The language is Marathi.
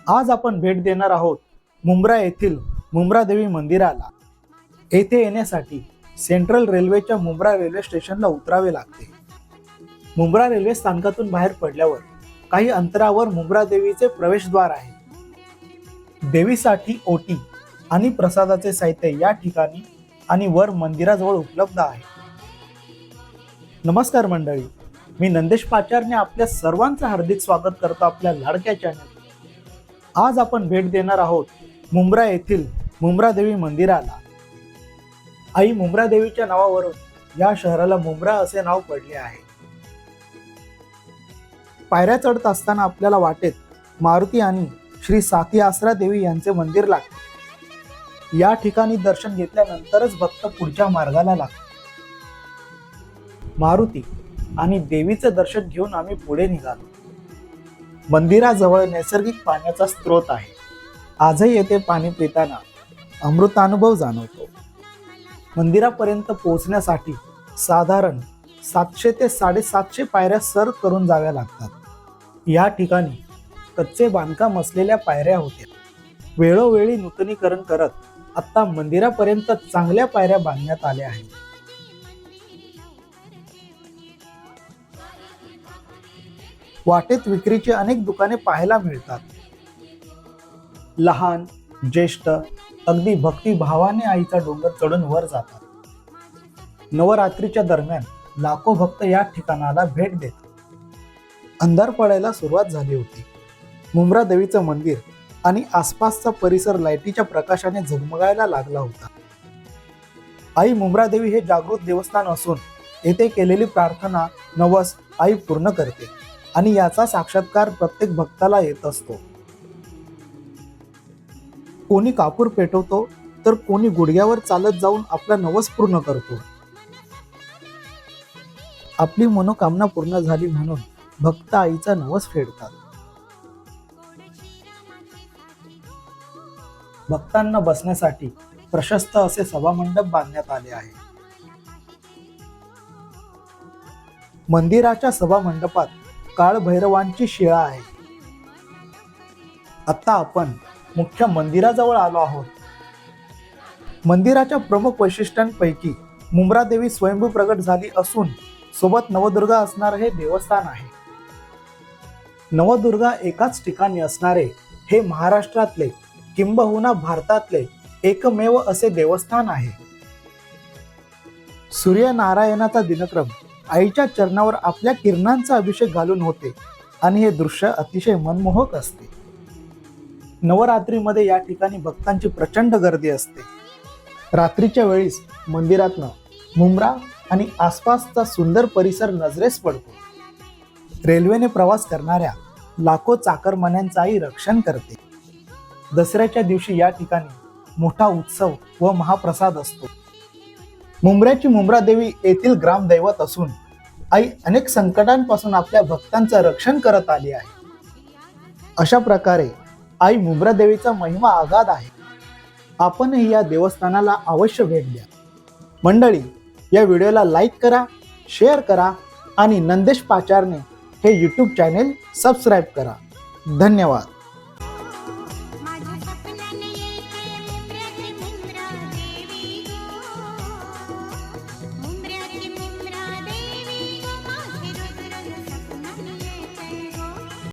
आज आपण भेट देणार आहोत मुंब्रा येथील मुंब्रादेवी मंदिराला। येथे येण्यासाठी सेंट्रल रेल्वेच्या मुंब्रा रेल्वे स्टेशनला उतरावे लागते। मुंब्रा रेल्वे स्थानकातून बाहेर पडल्यावर काही अंतरावर मुंब्रादेवीचे प्रवेशद्वार आहे। देवीसाठी ओटी आणि प्रसादाचे साहित्य या ठिकाणी आणि वर मंदिराजवळ उपलब्ध आहे। नमस्कार मंडळी, मी नंदेश पाचारने आपल्या सर्वांचं हार्दिक स्वागत करतो आपल्या लाडक्या चॅनल। आज आपण भेट देणार आहोत मुंब्रा येथील मुंब्रादेवी मंदिराला। आई मुंब्रादेवीच्या नावावरून या शहराला मुंब्रा असे नाव पडले आहे। पायऱ्या चढत असताना आपल्याला वाटेत मारुती आणि श्री साती आसरा देवी यांचे मंदिर लागते। या ठिकाणी दर्शन घेतल्यानंतरच भक्त पुढच्या मार्गाला लागतात। मारुती आणि देवीचे दर्शन घेऊन आम्ही पुढे निघालो। मंदिराजवळ नैसर्गिक पाण्याचा स्रोत आहे। आजही येथे पाणी पिताना अमृतानुभव जाणवतो। मंदिरापर्यंत पोहोचण्यासाठी साधारण 700 ते 750 पायऱ्या सर करून जाव्या लागतात। या ठिकाणी कच्चे बांधकाम असलेल्या पायऱ्या होत्या। वेळोवेळी नूतनीकरण करत आता मंदिरापर्यंत चांगल्या पायऱ्या बांधण्यात आल्या आहेत। वाटेत विक्रीची अनेक दुकाने पाहायला मिळतात। लहान ज्येष्ठ अगदी भक्तिभावाने आईचा डोंगर चढून वर जातात। नवरात्रीच्या दरम्यान लाखो भक्त या ठिकाणाला भेट देतात। अंधार पडायला सुरुवात झाली होती। मुंब्रा देवीचं मंदिर आणि आसपासचा परिसर लाईटीच्या प्रकाशाने झगमगायला लागला होता। आई मुंब्रादेवी हे जागृत देवस्थान असून येथे केलेली प्रार्थना नवस आई पूर्ण करते आणि याचा साक्षात्कार प्रत्येक भक्ताला येत असतो। कोणी कापूर पेटवतो तर कोणी गुडघ्यावर चालत जाऊन आपला नवस पूर्ण करतो। आपली मनोकामना पूर्ण झाली म्हणून भक्त आईचा नवस फेडतात। भक्तांना बसण्यासाठी प्रशस्त असे सभामंडप बांधण्यात आले आहे। मंदिराच्या सभामंडपात काळभैरवांची शिळा आहे। आता आपण मुख्य मंदिराजवळ आलो आहोत। मंदिराच्या प्रमुख वैशिष्ट्यांपैकी मुंब्रादेवी स्वयंभू प्रगट झाली असून सोबत नवदुर्गा असणारे हे देवस्थान आहे। नवदुर्गा एकाच ठिकाणी असणारे हे महाराष्ट्रातले किंबहुना भारतातले एकमेव असे देवस्थान आहे। सूर्यनारायणाचा दिनक्रम आईच्या चरणावर आपल्या किरणांचा अभिषेक घालून होते आणि हे दृश्य अतिशय मनमोहक असते। नवरात्रीमध्ये या ठिकाणी भक्तांची प्रचंड गर्दी असते। रात्रीच्या वेळीस मंदिरातनं मुंब्रा आणि आसपासचा सुंदर परिसर नजरेस पडतो। रेल्वेने प्रवास करणाऱ्या लाखो चाकरमान्यांचाही रक्षण करते। दसऱ्याच्या दिवशी या ठिकाणी मोठा उत्सव व महाप्रसाद असतो। मुंब्र्याची मुंब्रादेवी येथील ग्रामदैवत असून आई अनेक संकटांपासून आपल्या भक्तांचं रक्षण करत आली आहे। अशा प्रकारे आई मुंब्रादेवीचा महिमा अगाध आहे। आपणही या देवस्थानाला अवश्य भेट द्या। मंडळी, या व्हिडिओला लाईक करा, शेअर करा आणि नंदेश पाचारने हे यूट्यूब चॅनेल सबस्क्राईब करा। धन्यवाद।